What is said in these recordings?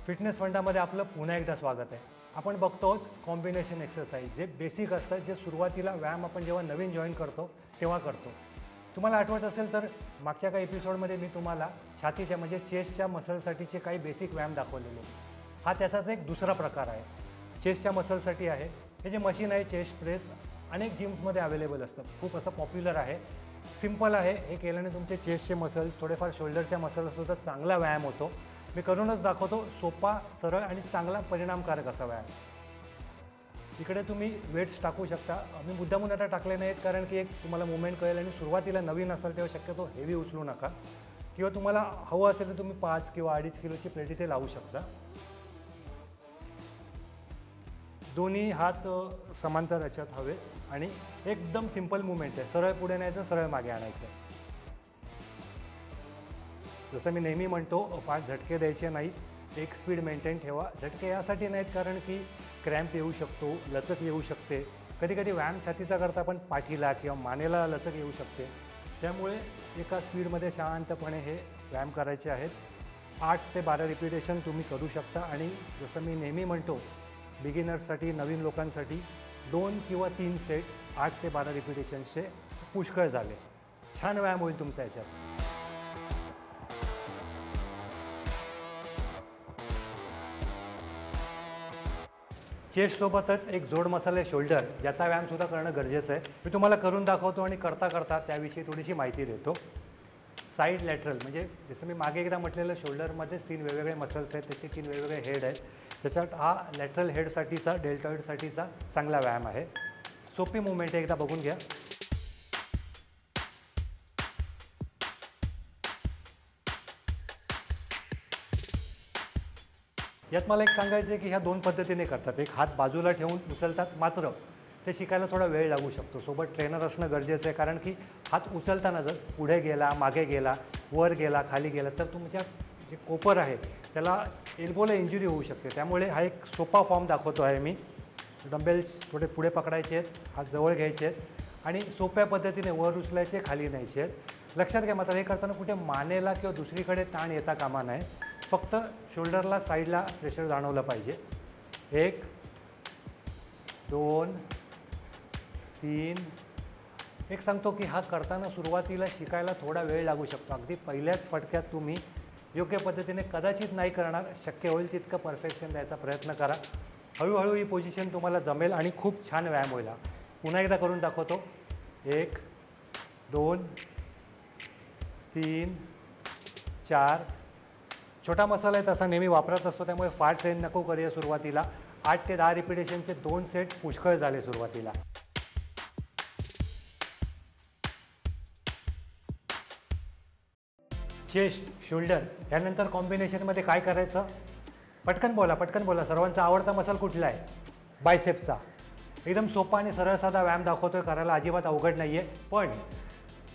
Fitness फंडामध्ये आपलं पुन्हा एकदा स्वागत आहे। आपण बघतो कॉम्बिनेशन एक्सरसाइज जे बेसिक असतं, जे सुरुवातीला व्यायाम आपण जेव्हा नवीन जॉईन करतो तेव्हा करतो। तुम्हाला आठवत असेल तर मागच्या काही एपिसोडमध्ये मी तुम्हाला छातीच्या म्हणजे चेस्टच्या मसलसाठीचे काही बेसिक व्यायाम दाखवलेले। हा त्याचाच एक दुसरा प्रकार आहे, चेस्टच्या मसलसाठी आहे। हे जे मशीन आहे चेस्ट प्रेस अनेक जिम्समध्ये अवेलेबल असतं, खूप असं पॉप्युलर आहे, सिंपल आहे। हे केल्याने तुमचे चेस्टचे मसल्स थोडेफार शोल्डरच्या मसल्ससुद्धा चांगला व्यायाम होतो। मी करूनच दाखवतो, सोपा सरळ आणि चांगला परिणामकारक असा व्यायाम। इकडे तुम्ही वेट्स टाकू शकता। मी मुद्दामून आता टाकले नाहीत कारण की एक तुम्हाला मूवमेंट कळेल आणि सुरुवातीला नवीन असेल तेव्हा शक्यतो हेवी उचलू नका, किंवा तुम्हाला हवं असेल तर तुम्ही 5 किंवा 2.5 किलोची प्लेट इथे लावू शकता। दोन्ही हात समांतर याच्यात हवे आणि एकदम सिंपल मूवमेंट आहे, सरळ पुढे न्यायचं, सरळ मागे आणायचं। जसं मी नेहमी म्हणतो, फार झटके द्यायचे नाहीत, एक स्पीड मेंटेन ठेवा। झटके यासाठी नाहीत कारण की क्रॅम्प येऊ शकतो, लचक येऊ शकते। कधी कधी व्यायाम छातीचा करता पण पाठीला किंवा मानेला लचक येऊ शकते, त्यामुळे एका स्पीडमध्ये शांतपणे हे व्यायाम करायचे आहेत। 8 ते 12 रिपिटेशन तुम्ही करू शकता। आणि जसं मी नेहमी म्हणतो, बिगिनर्ससाठी, नवीन लोकांसाठी 2 किंवा 3 सेट 8 ते 12 रिपिटेशनचे पुष्कळ झाले। छान व्यायाम होईल तुमचा याच्यात। चेस्टसोबतच एक जोड मसाला आहे शोल्डर, ज्याचा व्यायामसुद्धा करणं गरजेचं आहे। मी तुम्हाला करून दाखवतो आणि करता करता त्याविषयी थोडीशी माहिती देतो। साईड लॅटरल म्हणजे जसं मी मागे एकदा म्हटलेलं, शोल्डरमध्येच 3 वेगवेगळे मसल्स आहेत, त्याचे 3 वेगवेगळे हेड आहेत। त्याच्यात हा लॅटरल हेडसाठीचा, डेल्टॉइडसाठीचा चांगला व्यायाम आहे। सोपी मूवमेंट आहे, एकदा बघून घ्या। यात मला एक सांगायचं आहे की ह्या 2 पद्धतीने करतात। एक हात बाजूला ठेवून उचलतात, मात्र ते शिकायला थोडा वेळ लागू शकतो। सोबत ट्रेनर असणं गरजेचं आहे, कारण की हात उचलताना जर पुढे गेला, मागे गेला, वर गेला, खाली गेला तर तुमच्या जे कोपर आहे त्याला एल्बोला इंजुरी होऊ शकते। त्यामुळे हा एक सोपा फॉर्म दाखवतो आहे मी। डंबेल्स थोडे पुढे पकडायचे आहेत, हात जवळ घ्यायचे आहेत आणि सोप्या पद्धतीने वर उचलायचे, खाली न्यायचे आहेत। लक्षात घ्या मात्र हे करताना कुठे मानेला किंवा दुसरीकडे ताण येता कामा नये, फक्त शोल्डरला साईडला प्रेशर जाणवलं पाहिजे। 1 2 3 एक सांगतो की हा करताना सुरुवातीला शिकायला थोडा वेळ लागू शकतो। अगदी पहिल्याच फटक्यात तुम्ही योग्य पद्धतीने कदाचित नाही करणार, शक्य होईल तितकं परफेक्शन द्यायचा प्रयत्न करा। हळूहळू ही पोझिशन तुम्हाला जमेल आणि खूप छान व्यायाम होईल। पुन्हा एकदा करून दाखवतो। 1 2 3 4 छोटा मसाला आहे, तसा नेहमी वापरत असतो, त्यामुळे फार ट्रेन नको करूया सुरुवातीला। 8 ते 10 रिपिटेशनचे 2 सेट पुष्कळ झाले सुरुवातीला। चेस्ट, शोल्डर यानंतर कॉम्बिनेशनमध्ये काय करायचं? पटकन बोला, पटकन बोला। सर्वांचा आवडता मसल कुठला आहे? बायसेप्सचा। एकदम सोपा आणि सरळ साधा व्यायाम दाखवतोय, करायला अजिबात अवघड नाही आहे। पण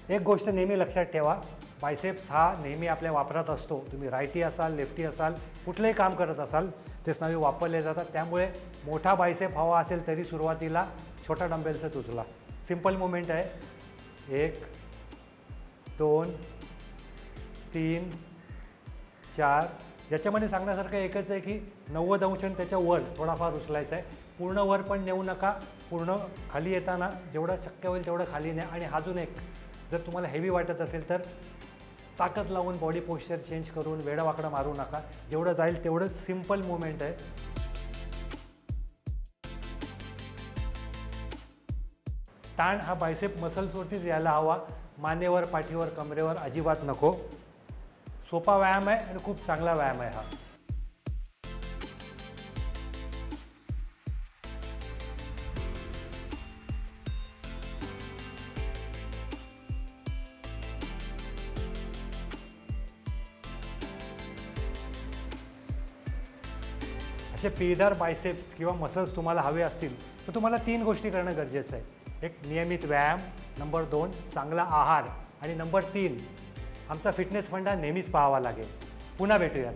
एक गोष्ट नेहमी लक्षात ठेवा, बायसेप्स हा नेहमी आपल्या वापरात असतो। तुम्ही रायटी असाल, लेफ्टी असाल, कुठलंही काम करत असाल, ते स्नायू वापरले जातात। त्यामुळे मोठा बायसेप हवा असेल तरी सुरुवातीला छोटा डंबेलचं उचला। सिंपल मूवमेंट आहे। 1 2 3 4 याच्यामध्ये सांगण्यासारखं एकच आहे की 90 अंश आणि त्याच्या वर थोडाफार उचलायचा आहे। पूर्ण वर पण नेऊ नका, पूर्ण खाली येताना जेवढं शक्य होईल तेवढं खाली न्या। आणि अजून एक, जर तुम्हाला हेवी वाटत असेल तर ताकद लावून बॉडी पोश्चर चेंज करून वेडावाकडं मारू नका, जेवढं जाईल तेवढं सिंपल मूवमेंट आहे। ताण हा बायसेप मसल्सवरतीच यायला हवा, मानेवर, पाठीवर, कमरेवर अजिबात नको। सोपा व्यायाम आहे आणि खूप चांगला व्यायाम आहे हा। असे पेदार बायसेप्स किंवा मसल्स तुम्हाला हवे असतील तर तुम्हाला 3 गोष्टी करणं गरजेचं आहे। एक नियमित व्यायाम, नंबर 2 चांगला आहार आणि नंबर 3 आमचा फिटनेस फंडा नेहमीच पाहावा लागेल। पुन्हा भेटूयात।